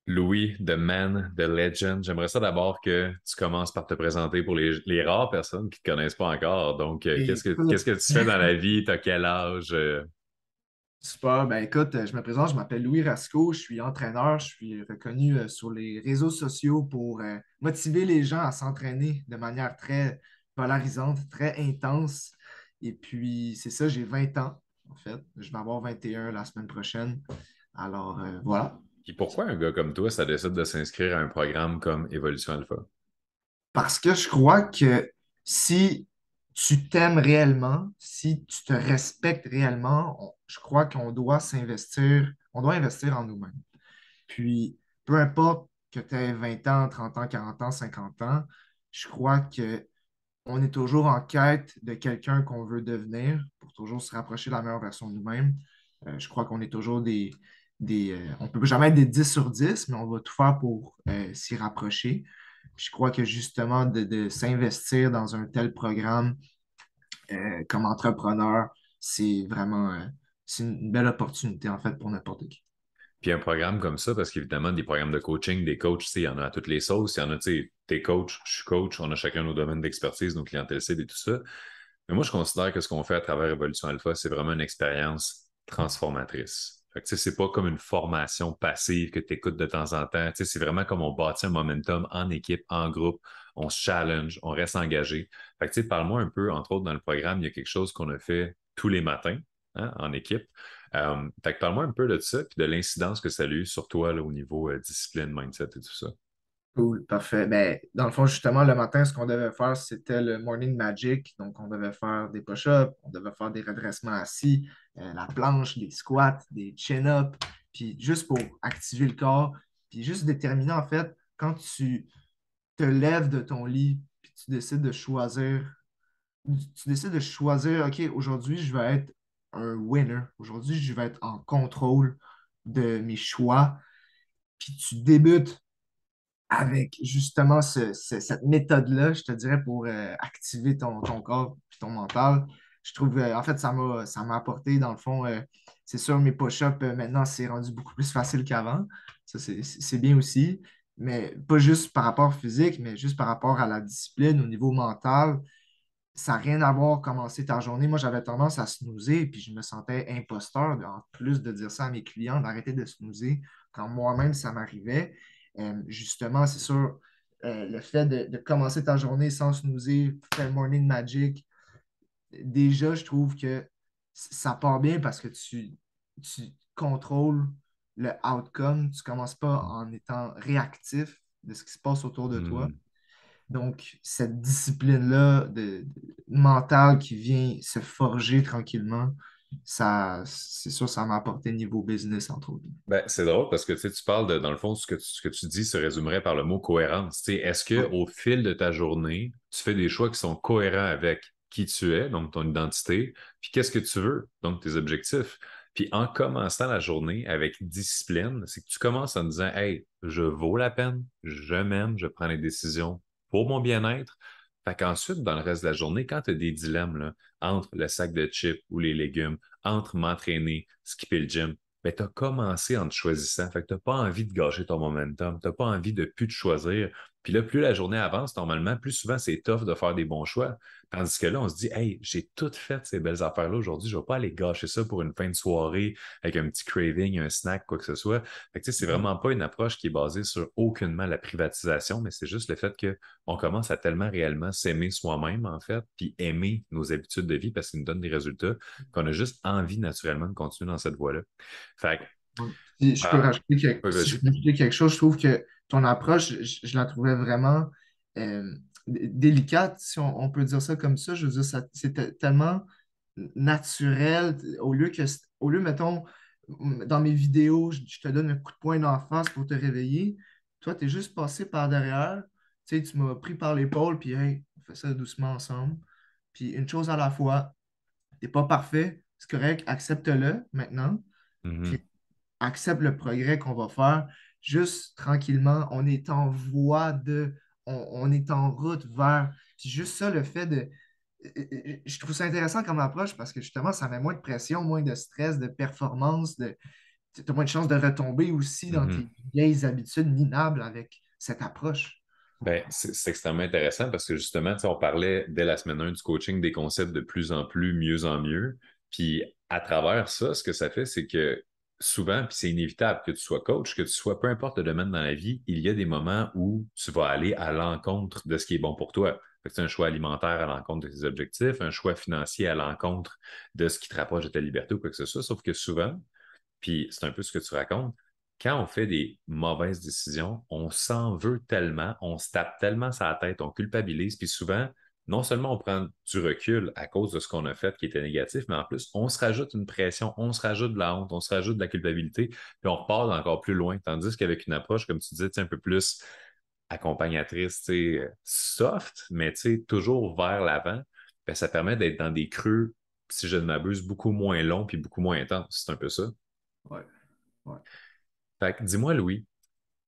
Louis, The Man, The Legend. J'aimerais ça d'abord que tu commences par te présenter pour les rares personnes qui ne te connaissent pas encore. Donc, Et qu'est-ce que tu fais dans la vie? T'as quel âge? super, ben écoute, je me présente, je m'appelle Louis Rasco, je suis entraîneur, je suis reconnu sur les réseaux sociaux pour motiver les gens à s'entraîner de manière très polarisante, très intense. Et puis, c'est ça, j'ai 20 ans, en fait. Je vais avoir 21 la semaine prochaine. Alors, voilà. Puis pourquoi un gars comme toi, ça décide de s'inscrire à un programme comme Évolution Alpha? Parce que je crois que si tu t'aimes réellement, si tu te respectes réellement, je crois qu'on doit s'investir, on doit investir en nous-mêmes. Puis, peu importe que tu aies 20 ans, 30 ans, 40 ans, 50 ans, je crois que on est toujours en quête de quelqu'un qu'on veut devenir pour toujours se rapprocher de la meilleure version de nous-mêmes. Je crois qu'on est toujours on ne peut jamais être des 10 sur 10, mais on va tout faire pour s'y rapprocher. Puis je crois que justement, de s'investir dans un tel programme comme entrepreneur, c'est vraiment c'est une belle opportunité en fait pour n'importe qui. Puis un programme comme ça, parce qu'évidemment, des programmes de coaching, des coachs, tu sais, il y en a à toutes les sauces. Il y en a, tu sais, t'es coach, je suis coach, on a chacun nos domaines d'expertise, nos clientèles cibles et tout ça. Mais moi, je considère que ce qu'on fait à travers Evolution Alpha, c'est vraiment une expérience transformatrice. Fait que, tu sais, c'est pas comme une formation passive que tu écoutes de temps en temps. Tu sais, c'est vraiment comme on bâtit un momentum en équipe, en groupe, on se challenge, on reste engagé. Fait que, tu sais, parle-moi un peu, entre autres, dans le programme, il y a quelque chose qu'on a fait tous les matins, hein, en équipe. Fait que parle-moi un peu de ça, puis de l'incidence que ça a eu sur toi, là, au niveau discipline, mindset et tout ça. Cool, parfait. Ben, dans le fond, justement, le matin, ce qu'on devait faire, c'était le morning magic. Donc, on devait faire des push-ups, on devait faire des redressements assis, la planche, des squats, des chin-ups, puis juste pour activer le corps, puis juste déterminer, en fait, quand tu te lèves de ton lit, puis tu décides de choisir, OK, aujourd'hui, je vais être un winner. Aujourd'hui, je vais être en contrôle de mes choix. Puis tu débutes avec justement cette méthode-là, je te dirais, pour activer ton corps et ton mental. Je trouve, en fait, ça m'a apporté, dans le fond, c'est sûr, mes push-ups, maintenant, c'est rendu beaucoup plus facile qu'avant. Ça, c'est bien aussi. Mais pas juste par rapport physique, mais juste par rapport à la discipline au niveau mental. Ça n'a rien à voir commencer ta journée. Moi, j'avais tendance à snoozer, puis je me sentais imposteur, en plus de dire ça à mes clients, d'arrêter de snoozer quand moi-même ça m'arrivait. Justement, c'est sûr, le fait de commencer ta journée sans snoozer, faire le morning magic, déjà, je trouve que ça part bien parce que tu contrôles le outcome. Tu ne commences pas en étant réactif de ce qui se passe autour de toi. Hmm. Donc, cette discipline-là mentale qui vient se forger tranquillement, ça, c'est sûr, ça m'a apporté niveau business, entre autres. Ben, c'est drôle parce que tu sais, tu parles de, dans le fond, ce que tu dis se résumerait par le mot cohérence. Tu sais, est-ce que Ouais. au fil de ta journée, tu fais des choix qui sont cohérents avec qui tu es, donc ton identité, puis qu'est-ce que tu veux, donc tes objectifs. Puis en commençant la journée avec discipline, c'est que tu commences en disant, hey, je vaux la peine, je m'aime, je prends les décisions pour mon bien-être. Fait qu'ensuite, dans le reste de la journée, quand tu as des dilemmes là, entre le sac de chips ou les légumes, entre m'entraîner, skipper le gym, ben, tu as commencé en te choisissant. Fait que tu n'as pas envie de gâcher ton momentum. Tu n'as pas envie de plus te choisir. Puis là, plus la journée avance, normalement, plus souvent, c'est tough de faire des bons choix. Tandis que là, on se dit, hey, j'ai tout fait ces belles affaires-là aujourd'hui. Je ne vais pas aller gâcher ça pour une fin de soirée avec un petit craving, un snack, quoi que ce soit. Fait que, tu sais, c'est vraiment pas une approche qui est basée sur aucunement la privatisation, mais c'est juste le fait qu'on commence à tellement réellement s'aimer soi-même, en fait, puis aimer nos habitudes de vie parce qu'ils nous donnent des résultats qu'on a juste envie naturellement de continuer dans cette voie-là. Fait que, Ouais. Si je peux ah, rajouter ouais, si je vas-y. peux rajouter quelque chose, je trouve que ton approche, je la trouvais vraiment délicate, si on peut dire ça comme ça. Je veux dire, c'était tellement naturel. Mettons, dans mes vidéos, je te donne un coup de poing d'en face pour te réveiller. Toi, tu es juste passé par derrière. Tu sais, tu m'as pris par l'épaule, puis hey, on fait ça doucement ensemble. Puis une chose à la fois, t'es pas parfait, c'est correct, accepte-le maintenant. Puis Mhm. accepte le progrès qu'on va faire juste tranquillement. On est en voie on est en route vers. Puis juste ça, le fait de. Je trouve ça intéressant comme approche parce que justement, ça met moins de pression, moins de stress, de performance. tu as moins de chances de retomber aussi dans tes Mhm. vieilles habitudes minables avec cette approche. Ben, c'est extrêmement intéressant parce que justement, tu sais, on parlait dès la semaine 1 du coaching des concepts de plus en plus, mieux en mieux. Puis à travers ça, ce que ça fait, c'est que souvent, puis c'est inévitable que tu sois coach, que tu sois, peu importe le domaine dans la vie, il y a des moments où tu vas aller à l'encontre de ce qui est bon pour toi. Fait que c'est un choix alimentaire à l'encontre de tes objectifs, un choix financier à l'encontre de ce qui te rapproche de ta liberté ou quoi que ce soit. Sauf que souvent, puis c'est un peu ce que tu racontes. Quand on fait des mauvaises décisions, on s'en veut tellement, on se tape tellement sur la tête, on culpabilise, puis souvent, non seulement on prend du recul à cause de ce qu'on a fait qui était négatif, mais en plus, on se rajoute une pression, on se rajoute de la honte, on se rajoute de la culpabilité, puis on repart encore plus loin. Tandis qu'avec une approche, comme tu disais, tu sais, un peu plus accompagnatrice, tu sais, soft, mais tu sais, toujours vers l'avant, ben, ça permet d'être dans des creux, si je ne m'abuse, beaucoup moins longs puis beaucoup moins intenses. C'est un peu ça. Ouais, ouais. Fait que dis-moi, Louis,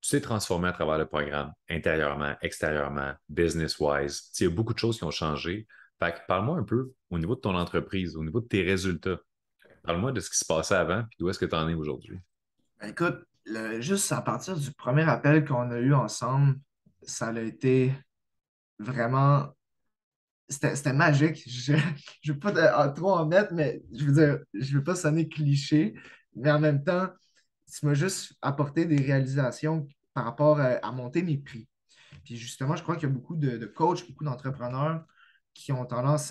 tu t'es transformé à travers le programme, intérieurement, extérieurement, business-wise. Il y a beaucoup de choses qui ont changé. Fait que parle-moi un peu au niveau de ton entreprise, au niveau de tes résultats. Parle-moi de ce qui se passait avant, puis d'où est-ce que tu en es aujourd'hui. Ben, écoute, juste à partir du premier appel qu'on a eu ensemble, ça a été vraiment. C'était magique. Je ne veux pas trop en mettre, mais je veux dire, je veux pas sonner cliché, mais en même temps, tu m'as juste apporté des réalisations par rapport à monter mes prix. Puis justement, je crois qu'il y a beaucoup de coachs, beaucoup d'entrepreneurs qui ont tendance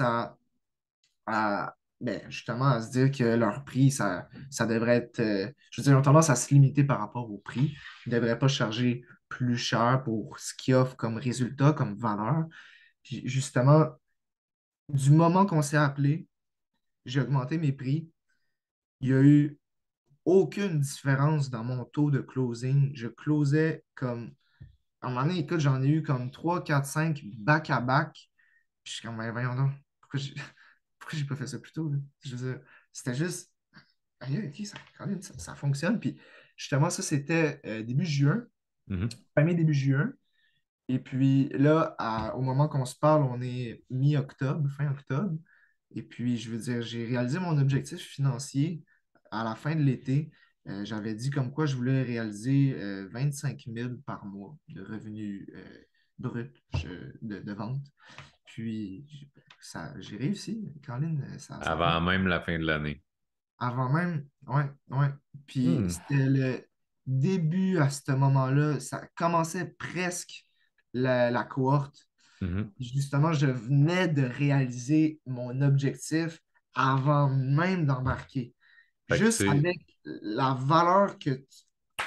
justement à se dire que leur prix, ça devrait être. Je veux dire, ils ont tendance à se limiter par rapport au prix. Ils ne devraient pas charger plus cher pour ce qu'ils offrent comme résultat, comme valeur. Puis justement, du moment qu'on s'est appelé, j'ai augmenté mes prix. Il n'y a eu aucune différence dans mon taux de closing. Je closais comme. À un moment donné, écoute, j'en ai eu comme 3 4 5 back-à-back. Puis je suis comme, ben, voyons donc, pourquoi j'ai pas fait ça plus tôt, là? Je veux dire, c'était juste, aïe, ok, quand même, ça fonctionne. Puis justement, ça, c'était début juin, Mhm. début juin. Et puis là, au moment qu'on se parle, on est mi-octobre, fin octobre. Et puis, je veux dire, j'ai réalisé mon objectif financier à la fin de l'été. J'avais dit comme quoi je voulais réaliser 25 000 par mois de revenus bruts de vente. Puis, j'ai réussi, Caroline, ça a Avant même la fin de l'année. avant même, ouais, ouais. Puis Hmm. c'était le début à ce moment-là. Ça commençait presque la cohorte. Mhm. Justement, je venais de réaliser mon objectif avant même d'embarquer. Fait que, tu Juste sais, avec la valeur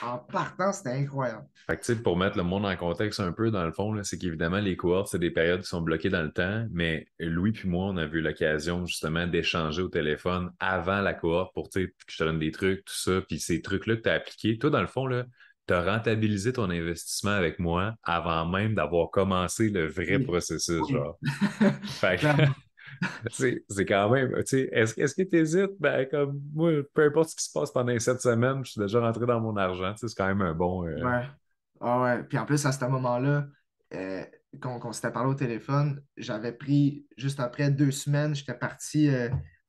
en partant, c'était incroyable. Fait que, tu sais, pour mettre le monde en contexte un peu, dans le fond, là, c'est qu'évidemment, les cohortes, c'est des périodes qui sont bloquées dans le temps, mais Louis puis moi, on a eu l'occasion justement d'échanger au téléphone avant la cohorte pour, tu sais, que je te donne des trucs, tout ça, puis ces trucs-là que tu as appliqués. Toi, dans le fond, là, tu as rentabilisé ton investissement avec moi avant même d'avoir commencé le vrai Oui, processus, oui. genre. Fait que, Clairement. c'est quand même, tu sais, est-ce que tu hésites? Ben, comme moi, peu importe ce qui se passe pendant les 7 semaines, je suis déjà rentré dans mon argent, tu sais, c'est quand même un bon. Ouais. Ah ouais. Puis en plus, à ce moment-là, euh, qu'on s'était parlé au téléphone, j'avais pris, juste après 2 semaines, j'étais parti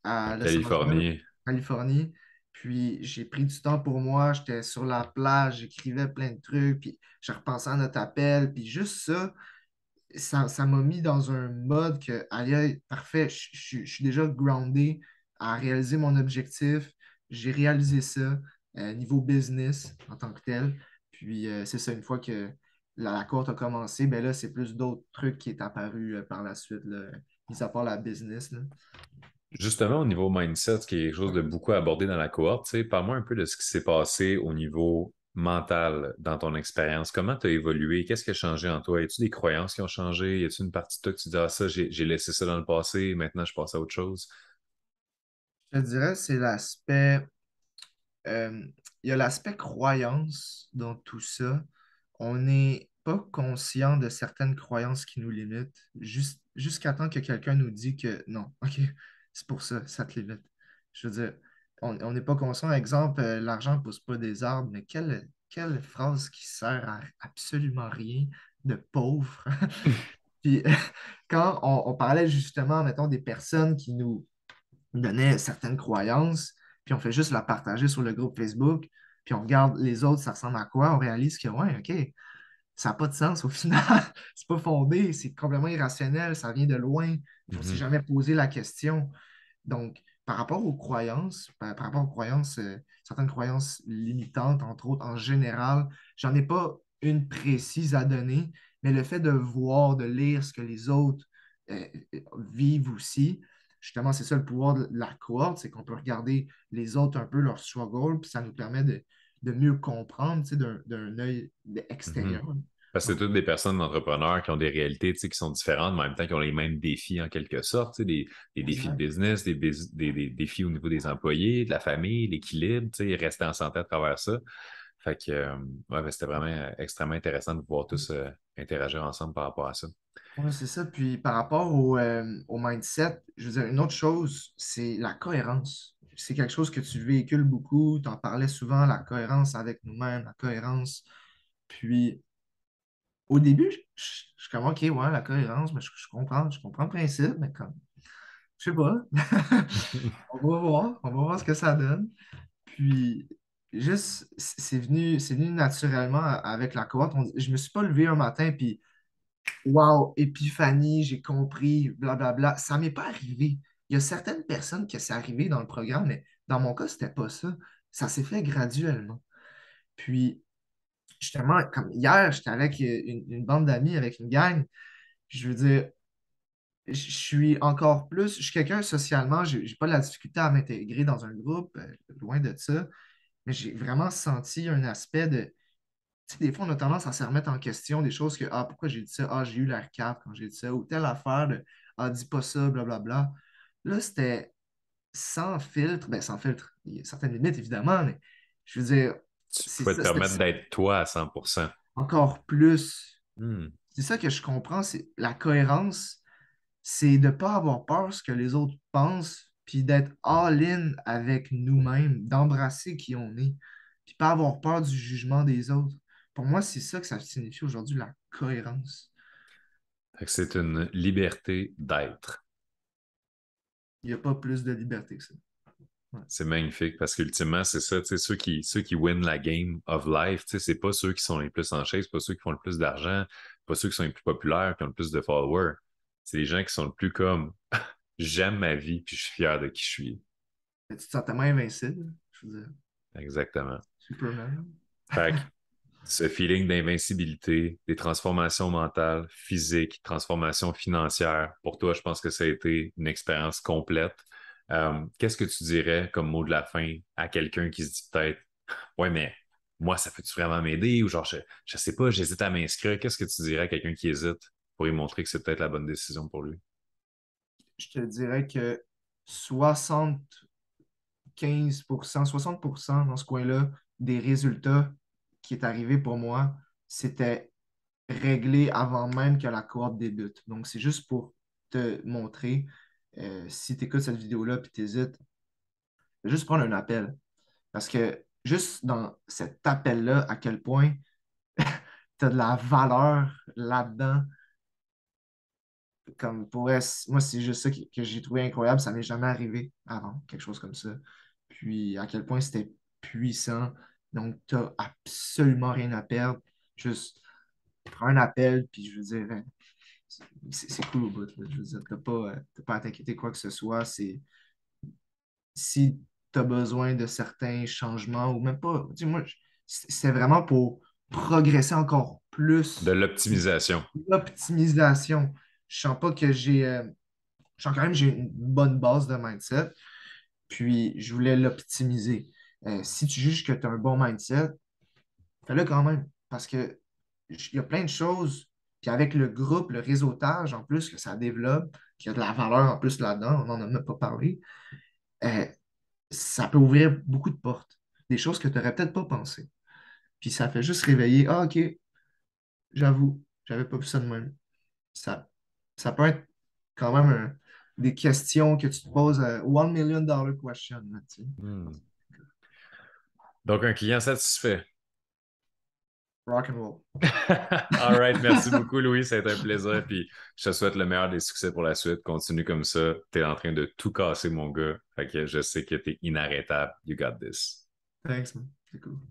à Los Angeles, Californie. Californie. Puis j'ai pris du temps pour moi, j'étais sur la plage, j'écrivais plein de trucs, puis je repensais à notre appel. Puis juste ça, ça m'a mis dans un mode que, aïe, aïe, parfait, je suis déjà groundé à réaliser mon objectif. J'ai réalisé ça niveau business en tant que tel. Puis c'est ça, une fois que la courte a commencé, ben là, c'est plus d'autres trucs qui est apparu par la suite, là, mis à part la business, là. Justement, au niveau mindset, qui est quelque chose de beaucoup abordé dans la cohorte, tu sais, parle-moi un peu de ce qui s'est passé au niveau mental dans ton expérience. Comment tu as évolué? Qu'est-ce qui a changé en toi? Y a-tu des croyances qui ont changé? Y a-tu une partie de toi que tu dis, ah, ça, j'ai laissé ça dans le passé, maintenant je passe à autre chose? Je te dirais, c'est l'aspect. Euh, il y a l'aspect croyance dans tout ça. On n'est pas conscient de certaines croyances qui nous limitent, jusqu'à temps que quelqu'un nous dit que non, OK, c'est pour ça, ça te limite. Je veux dire, on n'est pas conscient. Exemple, l'argent ne pousse pas des arbres, mais quelle phrase qui sert à absolument rien de pauvre. Puis quand on parlait justement, mettons, des personnes qui nous donnaient certaines croyances, puis on fait juste la partager sur le groupe Facebook, puis on regarde les autres, ça ressemble à quoi, on réalise que, ouais, OK, ça n'a pas de sens au final. C'est pas fondé, c'est complètement irrationnel, ça vient de loin, puis on ne s'est Mhm. jamais posé la question. Donc, par rapport aux croyances, certaines croyances limitantes, entre autres, en général, j'en ai pas une précise à donner, mais le fait de voir, de lire ce que les autres euh, vivent aussi, justement, c'est ça le pouvoir de la cohorte, c'est qu'on peut regarder les autres un peu, leur struggle, puis ça nous permet de mieux comprendre, tu sais, d'un œil Mhm. extérieur. Parce que c'est Donc, toutes des personnes d'entrepreneurs qui ont des réalités, tu sais, qui sont différentes, mais en même temps qui ont les mêmes défis en quelque sorte, tu sais, des défis de exact. business, des défis au niveau des employés, de la famille, l'équilibre, tu sais, rester en santé à travers ça. Fait que, ouais, ben, c'était vraiment extrêmement intéressant de pouvoir tous interagir ensemble par rapport à ça. Oui, c'est ça. Puis par rapport au mindset, je veux dire, une autre chose, c'est la cohérence. C'est quelque chose que tu véhicules beaucoup. Tu en parlais souvent, la cohérence avec nous-mêmes, la cohérence. Puis au début, je suis comme, OK, ouais, la cohérence, mais je comprends le principe, mais comme, je sais pas. On va voir ce que ça donne. Puis juste, c'est venu naturellement avec la cohorte. Je me suis pas levé un matin, puis wow, épiphanie, j'ai compris, blablabla. Ça m'est pas arrivé. Il y a certaines personnes que c'est arrivé dans le programme, mais dans mon cas, c'était pas ça. Ça s'est fait graduellement. Puis, justement, comme hier, j'étais avec une bande d'amis, avec une gang. Je veux dire, je suis encore plus, je suis quelqu'un socialement, j'ai pas la difficulté à m'intégrer dans un groupe, loin de ça, mais j'ai vraiment senti un aspect de, tu sais, des fois, on a tendance à se remettre en question des choses que, ah, pourquoi j'ai dit ça? Ah, j'ai eu l'air cave quand j'ai dit ça. Ou telle affaire de, ah, dis pas ça, blablabla. Là, c'était sans filtre. Ben, sans filtre. Il y a certaines limites, évidemment, mais je veux dire, Tu c'est pouvais te ça, c'était permettre ça. d'être toi à 100%. Encore plus. Hmm. C'est ça que je comprends, c'est la cohérence, c'est de ne pas avoir peur de ce que les autres pensent, puis d'être all-in avec nous-mêmes, d'embrasser qui on est, puis pas avoir peur du jugement des autres. Pour moi, c'est ça que ça signifie aujourd'hui, la cohérence. Fait que c'est une liberté d'être. Il n'y a pas plus de liberté que ça. Ouais. C'est magnifique parce qu'ultimement, c'est ça, tu sais, ceux qui win la game of life, tu sais, c'est pas ceux qui sont les plus en shape, c'est pas ceux qui font le plus d'argent, pas ceux qui sont les plus populaires, qui ont le plus de followers. C'est les gens qui sont le plus comme j'aime ma vie puis je suis fier de qui je suis. Tu te sens tellement invincible, je veux dire, Exactement. Superman. Fait que ce feeling d'invincibilité, des transformations mentales, physiques, transformations financières, pour toi, je pense que ça a été une expérience complète. Qu'est-ce que tu dirais comme mot de la fin à quelqu'un qui se dit peut-être, ouais, mais moi, ça peut-tu vraiment m'aider? Ou genre, je sais pas, j'hésite à m'inscrire. Qu'est-ce que tu dirais à quelqu'un qui hésite pour lui montrer que c'est peut-être la bonne décision pour lui? Je te dirais que 75%, 60% dans ce coin-là des résultats qui est arrivé pour moi, c'était réglé avant même que la cohorte débute. Donc, c'est juste pour te montrer, si tu écoutes cette vidéo-là et tu hésites, juste prendre un appel. Parce que juste dans cet appel-là, à quel point tu as de la valeur là-dedans, comme moi, c'est juste ça que j'ai trouvé incroyable. Ça m'est jamais arrivé avant, quelque chose comme ça. Puis à quel point c'était puissant. Donc, tu n'as absolument rien à perdre. Juste prends un appel, puis je veux dire, c'est cool au bout, là. Je veux dire, t'as pas à t'inquiéter quoi que ce soit. Si tu as besoin de certains changements ou même pas, tu sais, moi, c'est vraiment pour progresser encore De plus. l'optimisation. L'optimisation. Je sens pas que je sens quand même que j'ai une bonne base de mindset, puis je voulais l'optimiser. Si tu juges que tu as un bon mindset, fais-le quand même. Parce que il y a plein de choses. Puis avec le groupe, le réseautage, en plus, que ça développe, qu'il y a de la valeur en plus là-dedans, on n'en a même pas parlé, euh, ça peut ouvrir beaucoup de portes. Des choses que tu n'aurais peut-être pas pensé. Puis ça fait juste réveiller. Ah, OK, j'avoue, j'avais pas vu ça de même. Ça, ça peut être quand même des questions que tu te poses, $1 million question, là, tu sais. Hmm. Donc, un client satisfait. Rock and roll. All right, merci beaucoup, Louis. Ça a été un plaisir. Puis je te souhaite le meilleur des succès pour la suite. Continue comme ça. Tu es en train de tout casser, mon gars. Fait que je sais que tu es inarrêtable. You got this. Thanks, man. C'est cool.